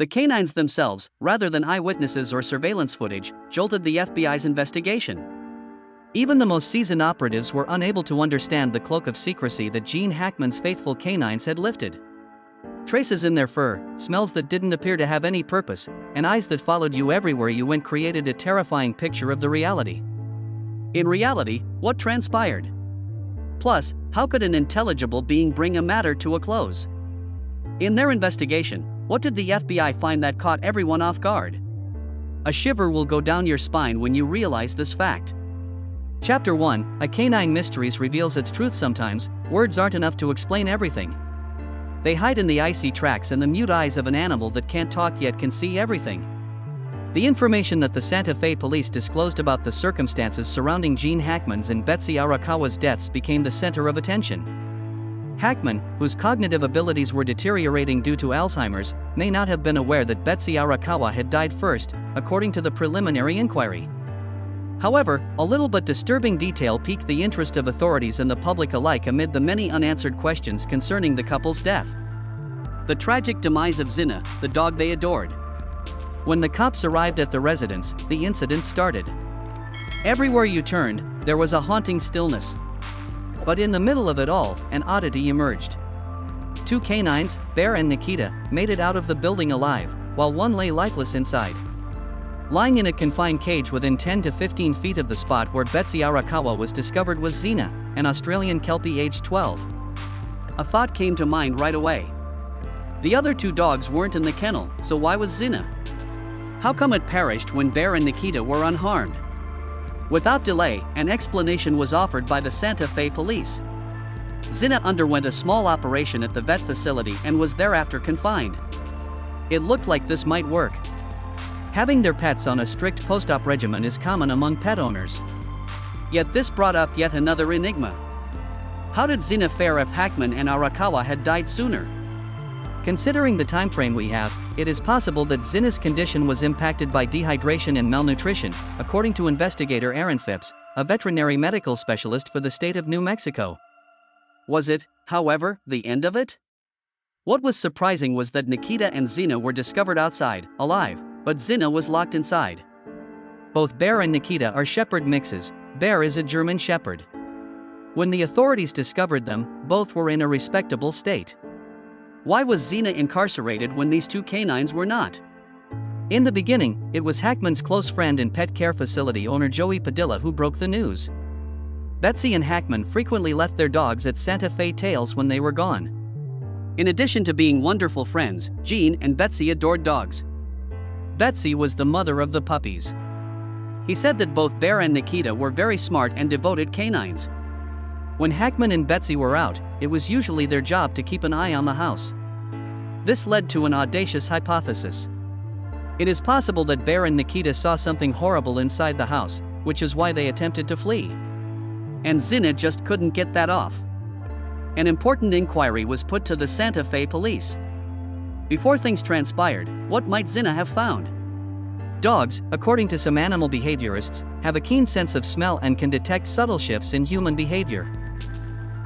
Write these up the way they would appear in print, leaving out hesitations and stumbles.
The canines themselves, rather than eyewitnesses or surveillance footage, jolted the FBI's investigation. Even the most seasoned operatives were unable to understand the cloak of secrecy that Gene Hackman's faithful canines had lifted. Traces in their fur, smells that didn't appear to have any purpose, and eyes that followed you everywhere you went created a terrifying picture of the reality. In reality, what transpired? Plus, how could an intelligible being bring a matter to a close? In their investigation, what did the FBI find that caught everyone off guard? A shiver will go down your spine when you realize this fact. Chapter 1, A Canine Mysteries reveals its truth. Sometimes, words aren't enough to explain everything. They hide in the icy tracks and the mute eyes of an animal that can't talk yet can see everything. The information that the Santa Fe police disclosed about the circumstances surrounding Gene Hackman's and Betsy Arakawa's deaths became the center of attention. Hackman, whose cognitive abilities were deteriorating due to Alzheimer's, may not have been aware that Betsy Arakawa had died first, according to the preliminary inquiry. However, a little but disturbing detail piqued the interest of authorities and the public alike amid the many unanswered questions concerning the couple's death. The tragic demise of Zina, the dog they adored. When the cops arrived at the residence, the incident started. Everywhere you turned, there was a haunting stillness. But in the middle of it all, an oddity emerged. Two canines, Bear and Nikita, made it out of the building alive, while one lay lifeless inside. Lying in a confined cage within 10 to 15 feet of the spot where Betsy Arakawa was discovered was Zina, an Australian Kelpie aged 12. A thought came to mind right away. The other two dogs weren't in the kennel, so why was Zina? How come it perished when Bear and Nikita were unharmed? Without delay, an explanation was offered by the Santa Fe police. Zina underwent a small operation at the vet facility and was thereafter confined. It looked like this might work. Having their pets on a strict post-op regimen is common among pet owners. Yet this brought up yet another enigma. How did Zina fare if Hackman and Arakawa had died sooner? Considering the time frame we have, it is possible that Zina's condition was impacted by dehydration and malnutrition, according to investigator Aaron Phipps, a veterinary medical specialist for the state of New Mexico. Was it, however, the end of it? What was surprising was that Nikita and Zina were discovered outside, alive, but Zina was locked inside. Both Bear and Nikita are shepherd mixes. Bear is a German shepherd. When the authorities discovered them, both were in a respectable state. Why was Zina incarcerated when these two canines were not? In the beginning, it was Hackman's close friend and pet care facility owner Joey Padilla who broke the news. Betsy and Hackman frequently left their dogs at Santa Fe Tails when they were gone. In addition to being wonderful friends, Gene and Betsy adored dogs. Betsy was the mother of the puppies. He said that both Bear and Nikita were very smart and devoted canines. When Hackman and Betsy were out, it was usually their job to keep an eye on the house. This led to an audacious hypothesis. It is possible that Bear and Nikita saw something horrible inside the house, which is why they attempted to flee. And Zina just couldn't get that off. An important inquiry was put to the Santa Fe police. Before things transpired, what might Zina have found? Dogs, according to some animal behaviorists, have a keen sense of smell and can detect subtle shifts in human behavior.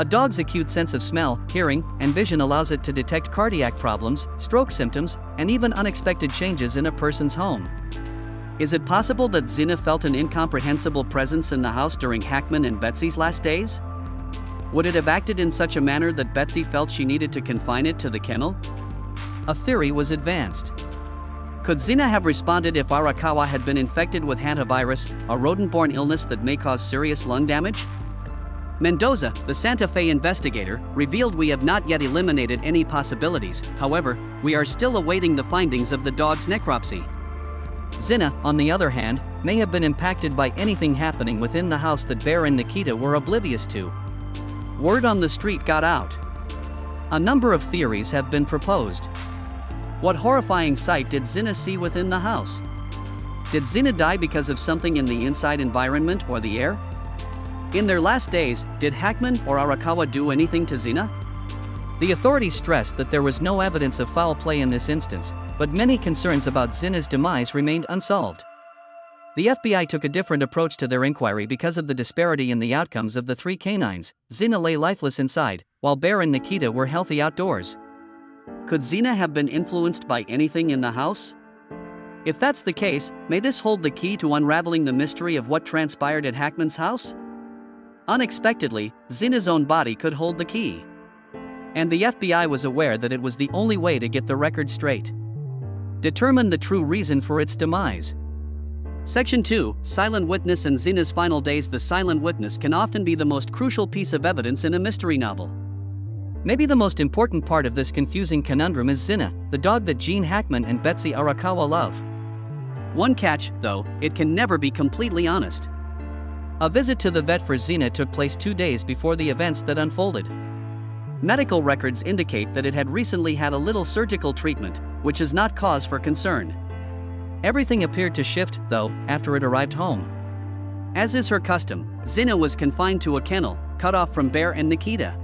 A dog's acute sense of smell, hearing, and vision allows it to detect cardiac problems, stroke symptoms, and even unexpected changes in a person's home. Is it possible that Zina felt an incomprehensible presence in the house during Hackman and Betsy's last days? Would it have acted in such a manner that Betsy felt she needed to confine it to the kennel? A theory was advanced. Could Zina have responded if Arakawa had been infected with hantavirus, a rodent-borne illness that may cause serious lung damage? Mendoza, the Santa Fe investigator, revealed we have not yet eliminated any possibilities. However, we are still awaiting the findings of the dog's necropsy. Zina, on the other hand, may have been impacted by anything happening within the house that Bear and Nikita were oblivious to. Word on the street got out. A number of theories have been proposed. What horrifying sight did Zina see within the house? Did Zina die because of something in the inside environment or the air? In their last days, did Hackman or Arakawa do anything to Zina? The authorities stressed that there was no evidence of foul play in this instance, but many concerns about Zina's demise remained unsolved. The FBI took a different approach to their inquiry because of the disparity in the outcomes of the three canines. Zina lay lifeless inside, while Bear and Nikita were healthy outdoors. Could Xena have been influenced by anything in the house? If that's the case, may this hold the key to unraveling the mystery of what transpired at Hackman's house? Unexpectedly, Xena's own body could hold the key. And the FBI was aware that it was the only way to get the record straight. Determine the true reason for its demise. Section 2, Silent Witness and Xena's Final Days. The silent witness can often be the most crucial piece of evidence in a mystery novel. Maybe the most important part of this confusing conundrum is Xena, the dog that Gene Hackman and Betsy Arakawa love. One catch, though, it can never be completely honest. A visit to the vet for Xena took place 2 days before the events that unfolded. Medical records indicate that it had recently had a little surgical treatment, which is not cause for concern. Everything appeared to shift, though, after it arrived home. As is her custom, Xena was confined to a kennel, cut off from Bear and Nikita.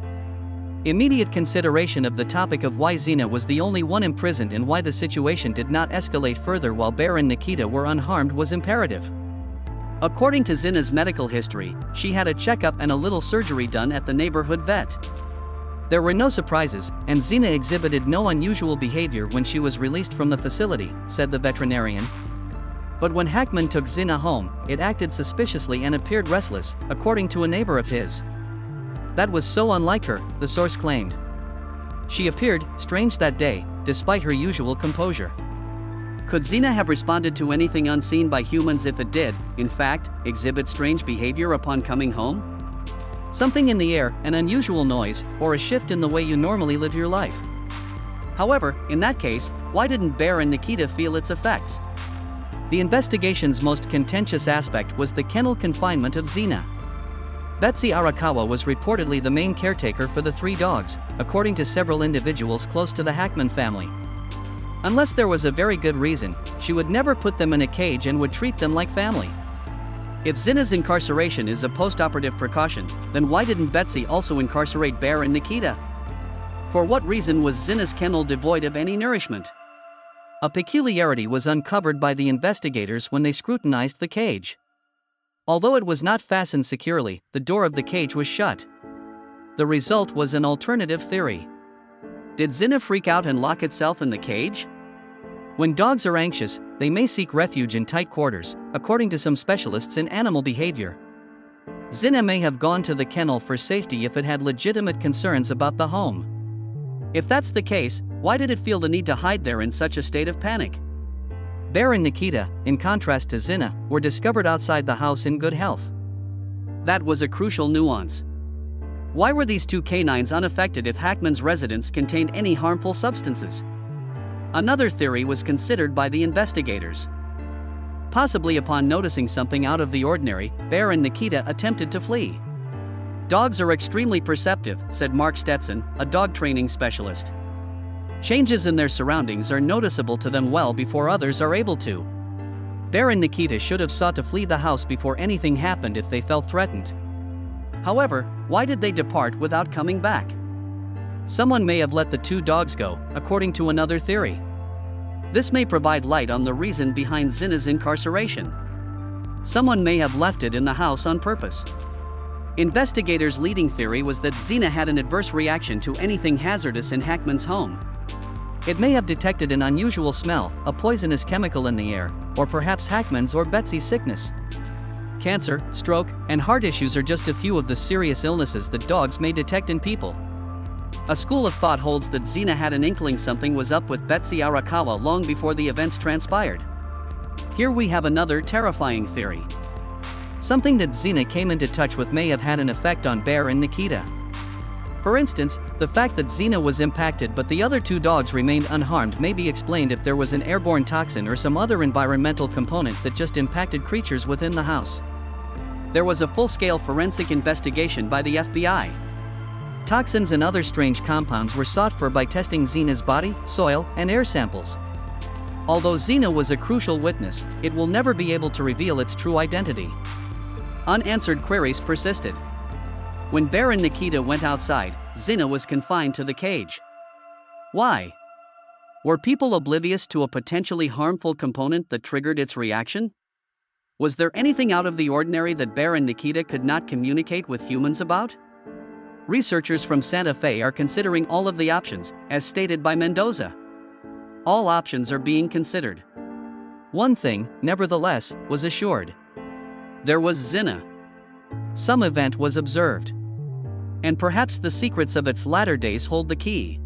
Immediate consideration of the topic of why Xena was the only one imprisoned and why the situation did not escalate further while Bear and Nikita were unharmed was imperative. According to Xena's medical history, she had a checkup and a little surgery done at the neighborhood vet. There were no surprises, and Xena exhibited no unusual behavior when she was released from the facility, said the veterinarian. But when Hackman took Xena home, it acted suspiciously and appeared restless, according to a neighbor of his. That was so unlike her, the source claimed. She appeared strange that day, despite her usual composure. Could Xena have responded to anything unseen by humans if it did, in fact, exhibit strange behavior upon coming home? Something in the air, an unusual noise, or a shift in the way you normally live your life. However, in that case, why didn't Bear and Nikita feel its effects? The investigation's most contentious aspect was the kennel confinement of Xena. Betsy Arakawa was reportedly the main caretaker for the 3 dogs, according to several individuals close to the Hackman family. Unless there was a very good reason, she would never put them in a cage and would treat them like family. If Xena's incarceration is a post-operative precaution, then why didn't Betsy also incarcerate Bear and Nikita? For what reason was Xena's kennel devoid of any nourishment? A peculiarity was uncovered by the investigators when they scrutinized the cage. Although it was not fastened securely, the door of the cage was shut. The result was an alternative theory. Did Xena freak out and lock itself in the cage? When dogs are anxious, they may seek refuge in tight quarters, according to some specialists in animal behavior. Xena may have gone to the kennel for safety if it had legitimate concerns about the home. If that's the case, why did it feel the need to hide there in such a state of panic? Bear and Nikita, in contrast to Xena, were discovered outside the house in good health. That was a crucial nuance. Why were these 2 canines unaffected if Hackman's residence contained any harmful substances? Another theory was considered by the investigators. Possibly upon noticing something out of the ordinary, Bear and Nikita attempted to flee. Dogs are extremely perceptive, said Mark Stetson, a dog training specialist. Changes in their surroundings are noticeable to them well before others are able to. Bear and Nikita should have sought to flee the house before anything happened if they felt threatened. However, why did they depart without coming back? Someone may have let the 2 dogs go, according to another theory. This may provide light on the reason behind Xena's incarceration. Someone may have left it in the house on purpose. Investigators' leading theory was that Xena had an adverse reaction to anything hazardous in Hackman's home. It may have detected an unusual smell, a poisonous chemical in the air, or perhaps Hackman's or Betsy's sickness. Cancer, stroke, and heart issues are just a few of the serious illnesses that dogs may detect in people. A school of thought holds that Xena had an inkling something was up with Betsy Arakawa long before the events transpired. Here we have another terrifying theory. Something that Xena came into touch with may have had an effect on Bear and Nikita. For instance, the fact that Xena was impacted but the other 2 dogs remained unharmed may be explained if there was an airborne toxin or some other environmental component that just impacted creatures within the house. There was a full-scale forensic investigation by the FBI. Toxins and other strange compounds were sought for by testing Xena's body, soil, and air samples. Although Xena was a crucial witness, it will never be able to reveal its true identity. Unanswered queries persisted. When Bear and Nikita went outside, Xena was confined to the cage. Why? Were people oblivious to a potentially harmful component that triggered its reaction? Was there anything out of the ordinary that Bear and Nikita could not communicate with humans about? Researchers from Santa Fe are considering all of the options, as stated by Mendoza. All options are being considered. One thing, nevertheless, was assured. There was Zina. Some event was observed. And perhaps the secrets of its latter days hold the key.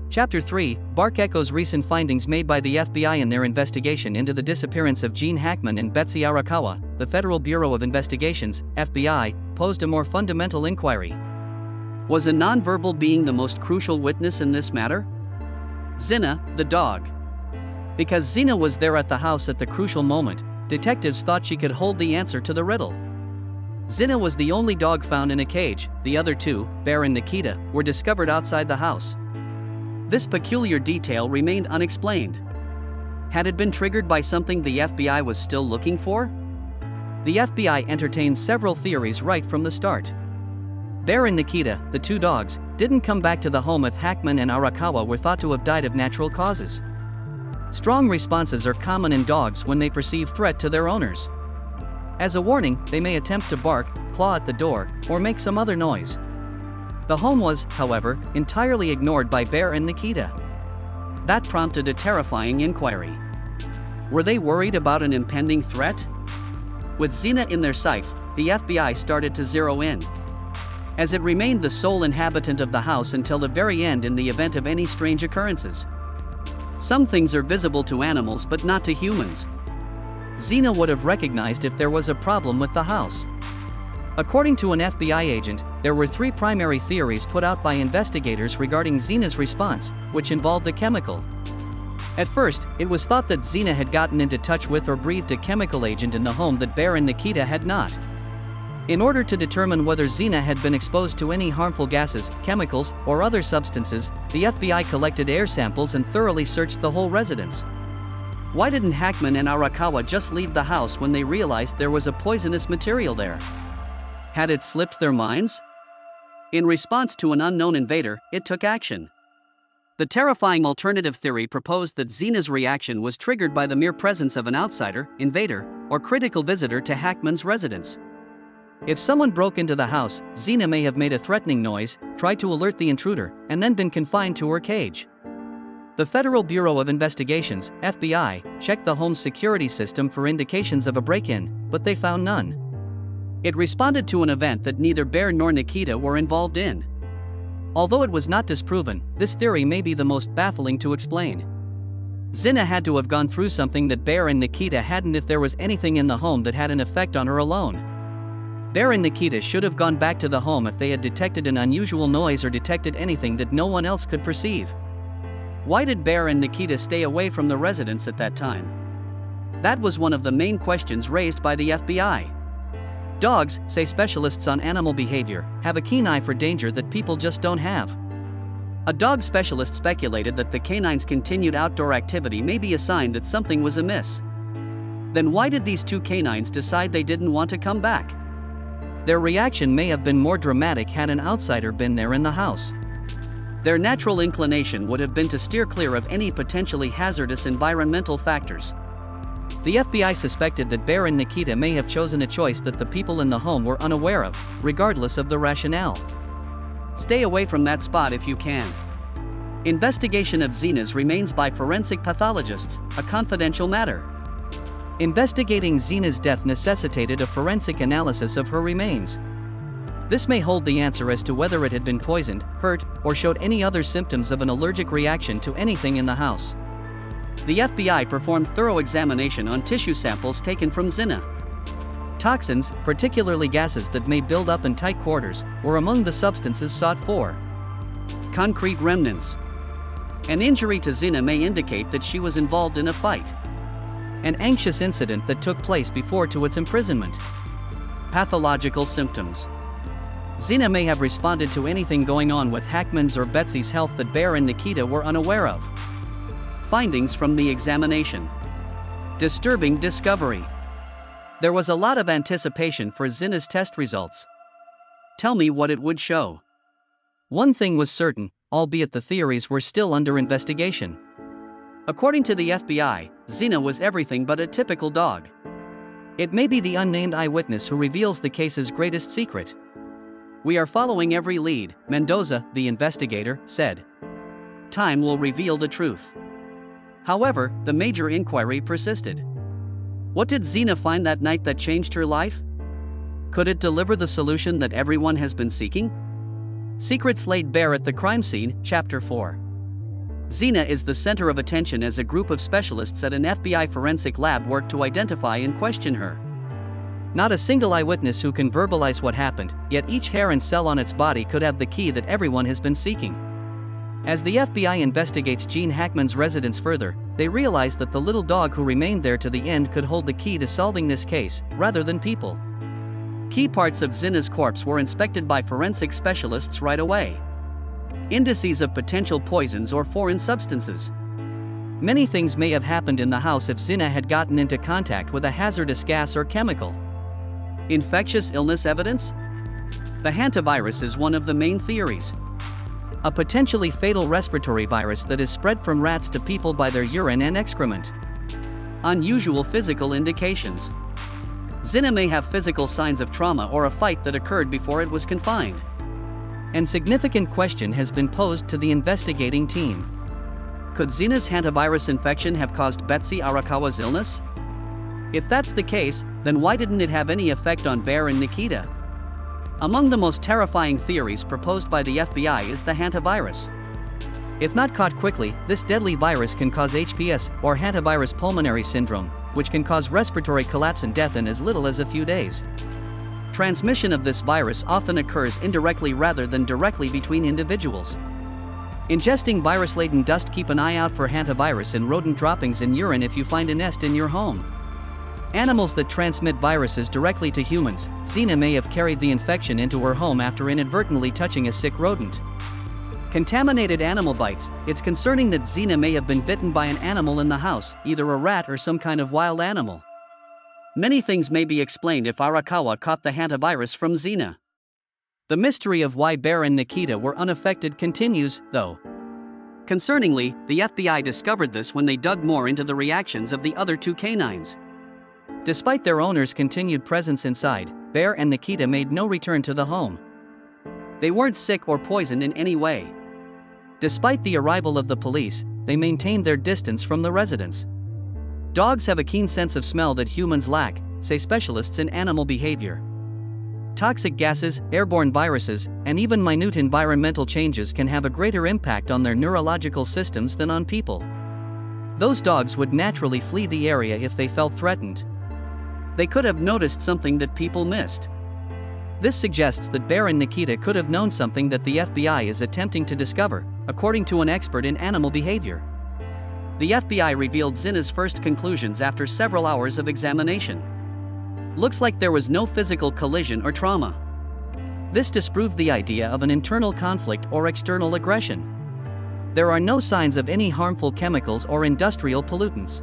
Chapter 3 Bark echoes recent findings made by the FBI in their investigation into the disappearance of Gene Hackman and Betsy Arakawa. The Federal Bureau of Investigations, FBI, posed a more fundamental inquiry. Was a nonverbal being the most crucial witness in this matter? Zina, the dog. Because Zina was there at the house at the crucial moment, detectives thought she could hold the answer to the riddle. Zina was the only dog found in a cage. The other two, Bear and Nikita, were discovered outside the house. This peculiar detail remained unexplained. Had it been triggered by something the FBI was still looking for? The FBI entertained several theories right from the start. Bear and Nikita, the two dogs, didn't come back to the home if Hackman and Arakawa were thought to have died of natural causes. Strong responses are common in dogs when they perceive threat to their owners. As a warning, they may attempt to bark, claw at the door, or make some other noise. The home was, however, entirely ignored by Bear and Nikita. That prompted a terrifying inquiry. Were they worried about an impending threat? With Zina in their sights, the FBI started to zero in. As it remained the sole inhabitant of the house until the very end in the event of any strange occurrences. Some things are visible to animals but not to humans. Zina would have recognized if there was a problem with the house. According to an FBI agent, there were three primary theories put out by investigators regarding Zina's response, which involved a chemical. At first, it was thought that Zina had gotten into touch with or breathed a chemical agent in the home that Bear and Nikita had not. In order to determine whether Zina had been exposed to any harmful gases, chemicals, or other substances, the FBI collected air samples and thoroughly searched the whole residence. Why didn't Hackman and Arakawa just leave the house when they realized there was a poisonous material there? Had it slipped their minds? In response to an unknown invader, it took action. The terrifying alternative theory proposed that Zina's reaction was triggered by the mere presence of an outsider, invader, or critical visitor to Hackman's residence. If someone broke into the house, Zina may have made a threatening noise, tried to alert the intruder, and then been confined to her cage. The Federal Bureau of Investigations, FBI, checked the home's security system for indications of a break-in, but they found none. It responded to an event that neither Bear nor Nikita were involved in. Although it was not disproven, this theory may be the most baffling to explain. Zina had to have gone through something that Bear and Nikita hadn't if there was anything in the home that had an effect on her alone. Bear and Nikita should have gone back to the home if they had detected an unusual noise or detected anything that no one else could perceive. Why did Bear and Nikita stay away from the residence at that time? That was one of the main questions raised by the FBI. Dogs, say specialists on animal behavior, have a keen eye for danger that people just don't have. A dog specialist speculated that the canine's continued outdoor activity may be a sign that something was amiss. Then why did these two canines decide they didn't want to come back? Their reaction may have been more dramatic had an outsider been there in the house. Their natural inclination would have been to steer clear of any potentially hazardous environmental factors. The FBI suspected that Bear and Nikita may have chosen a choice that the people in the home were unaware of, regardless of the rationale. Stay away from that spot if you can. Investigation of Zina's remains by forensic pathologists, a confidential matter. Investigating Zina's death necessitated a forensic analysis of her remains. This may hold the answer as to whether it had been poisoned, hurt, or showed any other symptoms of an allergic reaction to anything in the house. The FBI performed thorough examination on tissue samples taken from Zina. Toxins, particularly gases that may build up in tight quarters, were among the substances sought for. Concrete remnants. An injury to Zina may indicate that she was involved in a fight. An anxious incident that took place before to its imprisonment. Pathological symptoms. Zina may have responded to anything going on with Hackman's or Betsy's health that Bear and Nikita were unaware of. Findings from the examination. Disturbing discovery. There was a lot of anticipation for Zina's test results. Tell me what it would show. One thing was certain, albeit the theories were still under investigation. According to the FBI, Zina was everything but a typical dog. It may be the unnamed eyewitness who reveals the case's greatest secret. "We are following every lead," Mendoza, the investigator, said. "Time will reveal the truth." However, the major inquiry persisted. What did Xena find that night that changed her life? Could it deliver the solution that everyone has been seeking? Secrets laid bare at the crime scene, Chapter 4. Xena is the center of attention as a group of specialists at an FBI forensic lab work to identify and question her. Not a single eyewitness who can verbalize what happened, yet each hair and cell on its body could have the key that everyone has been seeking. As the FBI investigates Gene Hackman's residence further, they realize that the little dog who remained there to the end could hold the key to solving this case, rather than people. Key parts of Xena's corpse were inspected by forensic specialists right away. Indices of potential poisons or foreign substances. Many things may have happened in the house if Xena had gotten into contact with a hazardous gas or chemical. Infectious illness evidence? The hantavirus is one of the main theories. A potentially fatal respiratory virus that is spread from rats to people by their urine and excrement. Unusual physical indications. Xena may have physical signs of trauma or a fight that occurred before it was confined. An significant question has been posed to the investigating team. Could Xena's hantavirus infection have caused Betsy Arakawa's illness? If that's the case, then why didn't it have any effect on Bear and Nikita? Among the most terrifying theories proposed by the FBI is the hantavirus. If not caught quickly, this deadly virus can cause HPS, or hantavirus pulmonary syndrome, which can cause respiratory collapse and death in as little as a few days. Transmission of this virus often occurs indirectly rather than directly between individuals. Ingesting virus-laden dust. Keep an eye out for hantavirus in rodent droppings in urine if you find a nest in your home. Animals that transmit viruses directly to humans. Xena may have carried the infection into her home after inadvertently touching a sick rodent. Contaminated animal bites. It's concerning that Xena may have been bitten by an animal in the house, either a rat or some kind of wild animal. Many things may be explained if Arakawa caught the hantavirus from Xena. The mystery of why Bear and Nikita were unaffected continues, though. Concerningly, the FBI discovered this when they dug more into the reactions of the other two canines. Despite their owners' continued presence inside, Bear and Nikita made no return to the home. They weren't sick or poisoned in any way. Despite the arrival of the police, they maintained their distance from the residence. Dogs have a keen sense of smell that humans lack, say specialists in animal behavior. Toxic gases, airborne viruses, and even minute environmental changes can have a greater impact on their neurological systems than on people. Those dogs would naturally flee the area if they felt threatened. They could have noticed something that people missed. This suggests that Bear and Nikita could have known something that the FBI is attempting to discover, according to an expert in animal behavior. The FBI revealed Xena's first conclusions after several hours of examination. Looks like there was no physical collision or trauma. This disproved the idea of an internal conflict or external aggression. There are no signs of any harmful chemicals or industrial pollutants.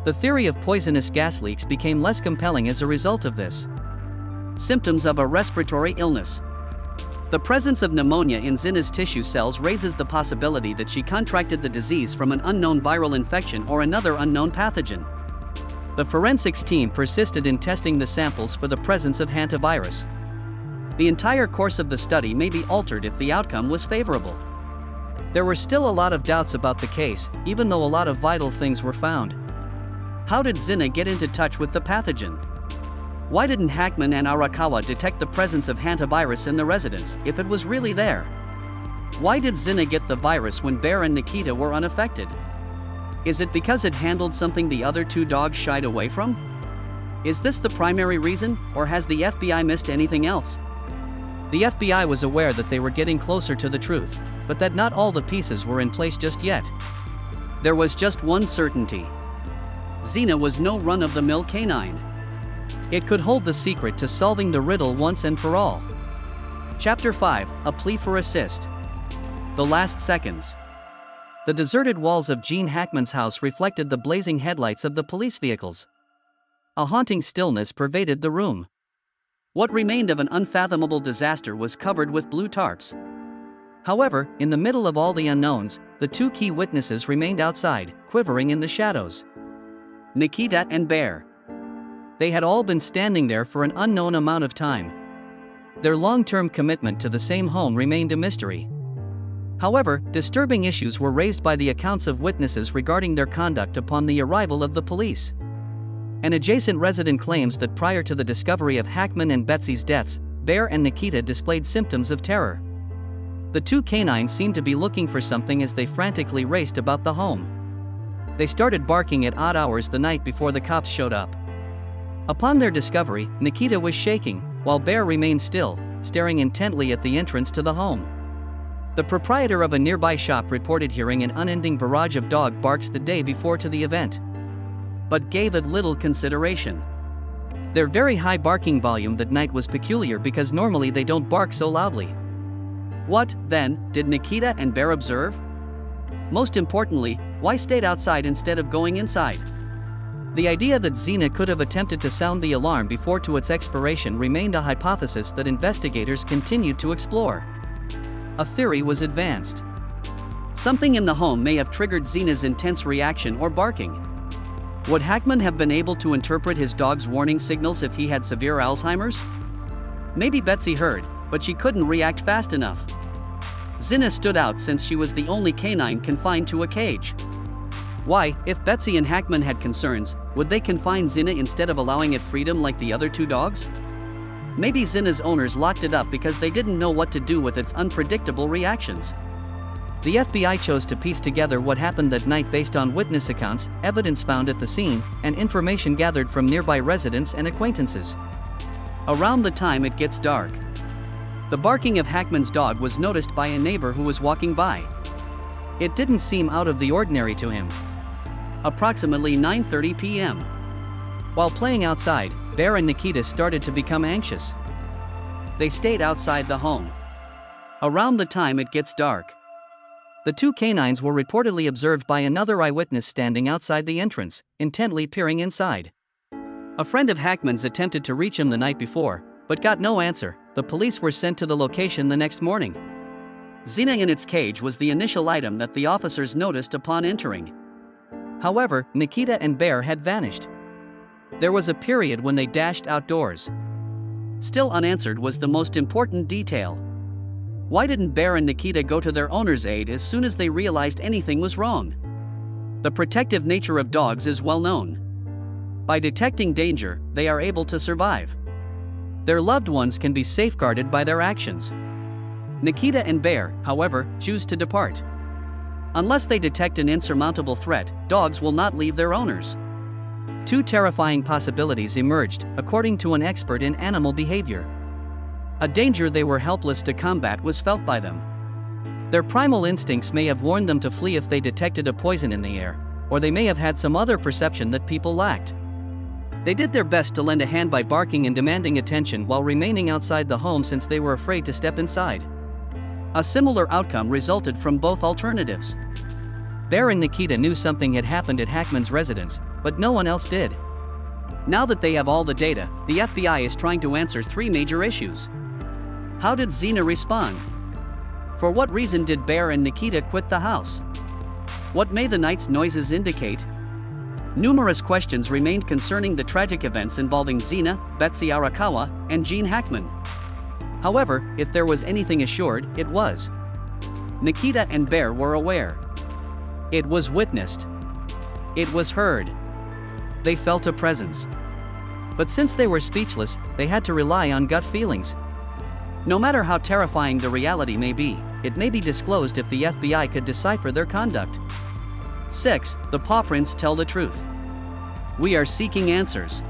The theory of poisonous gas leaks became less compelling as a result of this. Symptoms of a respiratory illness. The presence of pneumonia in Xena's tissue cells raises the possibility that she contracted the disease from an unknown viral infection or another unknown pathogen. The forensics team persisted in testing the samples for the presence of hantavirus. The entire course of the study may be altered if the outcome was favorable. There were still a lot of doubts about the case, even though a lot of vital things were found. How did Xena get into touch with the pathogen? Why didn't Hackman and Arakawa detect the presence of hantavirus in the residence, if it was really there? Why did Xena get the virus when Bear and Nikita were unaffected? Is it because it handled something the other two dogs shied away from? Is this the primary reason, or has the FBI missed anything else? The FBI was aware that they were getting closer to the truth, but that not all the pieces were in place just yet. There was just one certainty. Xena was no run-of-the-mill canine. It could hold the secret to solving the riddle once and for all. Chapter 5, A Plea for Assist. The Last Seconds. The deserted walls of Gene Hackman's house reflected the blazing headlights of the police vehicles. A haunting stillness pervaded the room. What remained of an unfathomable disaster was covered with blue tarps. However, in the middle of all the unknowns, the two key witnesses remained outside, quivering in the shadows. Nikita and Bear. They had all been standing there for an unknown amount of time. Their long-term commitment to the same home remained a mystery. However, disturbing issues were raised by the accounts of witnesses regarding their conduct upon the arrival of the police. An adjacent resident claims that prior to the discovery of Hackman and Betsy's deaths, Bear and Nikita displayed symptoms of terror. The two canines seemed to be looking for something as they frantically raced about the home. They started barking at odd hours the night before the cops showed up. Upon their discovery, Nikita was shaking, while Bear remained still, staring intently at the entrance to the home. The proprietor of a nearby shop reported hearing an unending barrage of dog barks the day before to the event, but gave it little consideration. Their very high barking volume that night was peculiar because normally they don't bark so loudly. What, then, did Nikita and Bear observe? Most importantly, why stayed outside instead of going inside? The idea that Xena could have attempted to sound the alarm before to its expiration remained a hypothesis that investigators continued to explore. A theory was advanced. Something in the home may have triggered Xena's intense reaction or barking. Would Hackman have been able to interpret his dog's warning signals if he had severe Alzheimer's? Maybe Betsy heard, but she couldn't react fast enough. Xena stood out since she was the only canine confined to a cage. Why, if Betsy and Hackman had concerns, would they confine Xena instead of allowing it freedom like the other two dogs? Maybe Xena's owners locked it up because they didn't know what to do with its unpredictable reactions. The FBI chose to piece together what happened that night based on witness accounts, evidence found at the scene, and information gathered from nearby residents and acquaintances. Around the time it gets dark, the barking of Hackman's dog was noticed by a neighbor who was walking by. It didn't seem out of the ordinary to him. Approximately 9:30 p.m. While playing outside, Bear and Nikita started to become anxious. They stayed outside the home. Around the time it gets dark, the two canines were reportedly observed by another eyewitness standing outside the entrance, intently peering inside. A friend of Hackman's attempted to reach him the night before, but got no answer. The police were sent to the location the next morning. Xena in its cage was the initial item that the officers noticed upon entering. However, Nikita and Bear had vanished. There was a period when they dashed outdoors. Still unanswered was the most important detail. Why didn't Bear and Nikita go to their owner's aid as soon as they realized anything was wrong? The protective nature of dogs is well known. By detecting danger, they are able to survive. Their loved ones can be safeguarded by their actions. Nikita and Bear, however, choose to depart. Unless they detect an insurmountable threat, dogs will not leave their owners. Two terrifying possibilities emerged, according to an expert in animal behavior. A danger they were helpless to combat was felt by them. Their primal instincts may have warned them to flee if they detected a poison in the air, or they may have had some other perception that people lacked. They did their best to lend a hand by barking and demanding attention while remaining outside the home since they were afraid to step inside. A similar outcome resulted from both alternatives. Bear and Nikita knew something had happened at Hackman's residence, but no one else did. Now that they have all the data, the FBI is trying to answer three major issues. How did Xena respond? For what reason did Bear and Nikita quit the house? What may the night's noises indicate? Numerous questions remained concerning the tragic events involving Xena, Betsy Arakawa, and Gene Hackman. However, if there was anything assured, it was. Nikita and Bear were aware. It was witnessed. It was heard. They felt a presence. But since they were speechless, they had to rely on gut feelings. No matter how terrifying the reality may be, it may be disclosed if the FBI could decipher their conduct. 6. The paw prints tell the truth. We are seeking answers.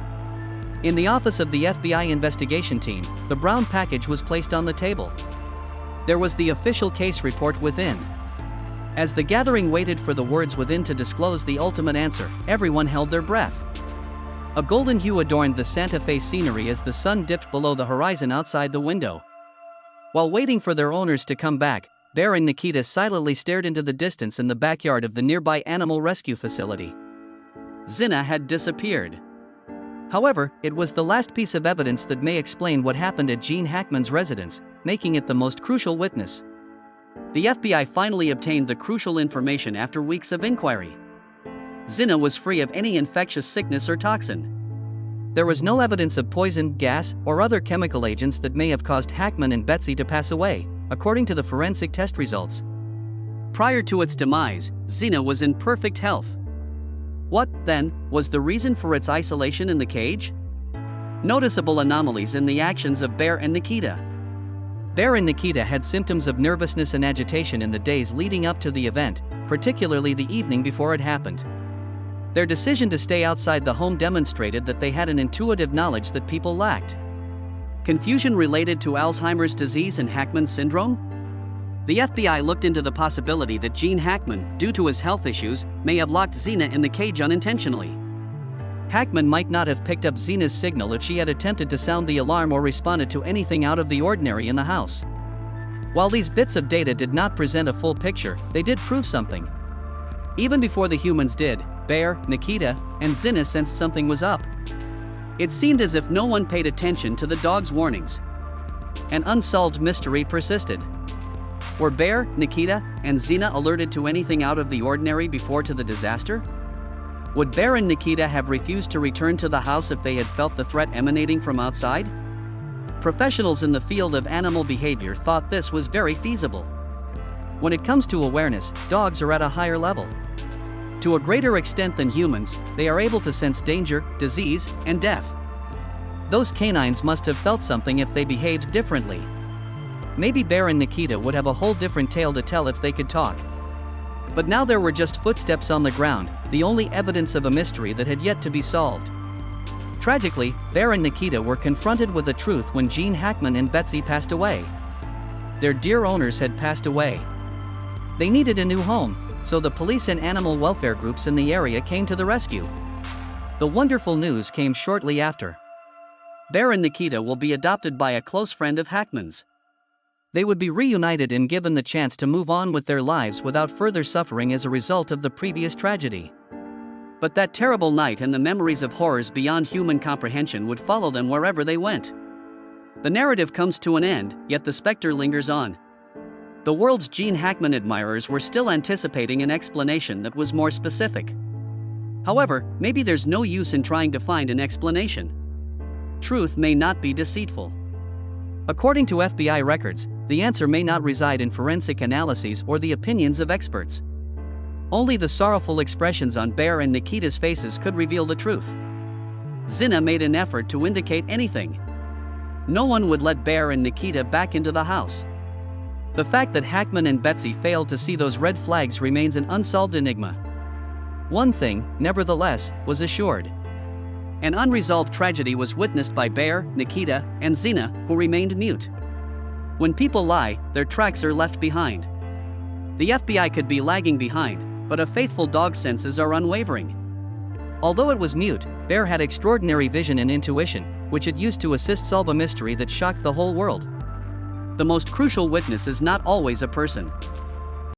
In the office of the FBI investigation team, the brown package was placed on the table. There was the official case report within. As the gathering waited for the words within to disclose the ultimate answer, everyone held their breath. A golden hue adorned the Santa Fe scenery as the sun dipped below the horizon outside the window. While waiting for their owners to come back, Bear and Nikita silently stared into the distance in the backyard of the nearby animal rescue facility. Xena had disappeared. However, it was the last piece of evidence that may explain what happened at Gene Hackman's residence, making it the most crucial witness. The FBI finally obtained the crucial information after weeks of inquiry. Xena was free of any infectious sickness or toxin. there was no evidence of poison, gas, or other chemical agents that may have caused Hackman and Betsy to pass away, according to the forensic test results. Prior to its demise, Xena was in perfect health. What, then, was the reason for its isolation in the cage? Noticeable anomalies in the actions of Bear and Nikita. Bear and Nikita had symptoms of nervousness and agitation in the days leading up to the event, particularly the evening before it happened. Their decision to stay outside the home demonstrated that they had an intuitive knowledge that people lacked. Confusion related to Alzheimer's disease and Hackman's syndrome? The FBI looked into the possibility that Gene Hackman, due to his health issues, may have locked Xena in the cage unintentionally. Hackman might not have picked up Xena's signal if she had attempted to sound the alarm or responded to anything out of the ordinary in the house. While these bits of data did not present a full picture, they did prove something. Even before the humans did, Bear, Nikita, and Xena sensed something was up. It seemed as if no one paid attention to the dog's warnings. An unsolved mystery persisted. Were Bear, Nikita, and Xena alerted to anything out of the ordinary before the disaster? Would Bear and Nikita have refused to return to the house if they had felt the threat emanating from outside? Professionals in the field of animal behavior thought this was very feasible. When it comes to awareness, dogs are at a higher level. To a greater extent than humans, they are able to sense danger, disease, and death. Those canines must have felt something if they behaved differently. Maybe Bear and Nikita would have a whole different tale to tell if they could talk. But now there were just footsteps on the ground, the only evidence of a mystery that had yet to be solved. Tragically, Bear and Nikita were confronted with the truth when Gene Hackman and Betsy passed away. Their dear owners had passed away. They needed a new home, so the police and animal welfare groups in the area came to the rescue. The wonderful news came shortly after. Bear and Nikita will be adopted by a close friend of Hackman's. They would be reunited and given the chance to move on with their lives without further suffering as a result of the previous tragedy. But that terrible night and the memories of horrors beyond human comprehension would follow them wherever they went. The narrative comes to an end, yet the specter lingers on. The world's Gene Hackman admirers were still anticipating an explanation that was more specific. However, maybe there's no use in trying to find an explanation. Truth may not be deceitful. According to FBI records, the answer may not reside in forensic analyses or the opinions of experts. Only the sorrowful expressions on Bear and Nikita's faces could reveal the truth. Xena made an effort to indicate anything. No one would let Bear and Nikita back into the house. The fact that Hackman and Betsy failed to see those red flags remains an unsolved enigma. One thing, nevertheless, was assured. An unresolved tragedy was witnessed by Bear, Nikita, and Xena, who remained mute. When people lie, their tracks are left behind. The FBI could be lagging behind, but a faithful dog's senses are unwavering. Although it was mute, Bear had extraordinary vision and intuition, which it used to assist solve a mystery that shocked the whole world. The most crucial witness is not always a person.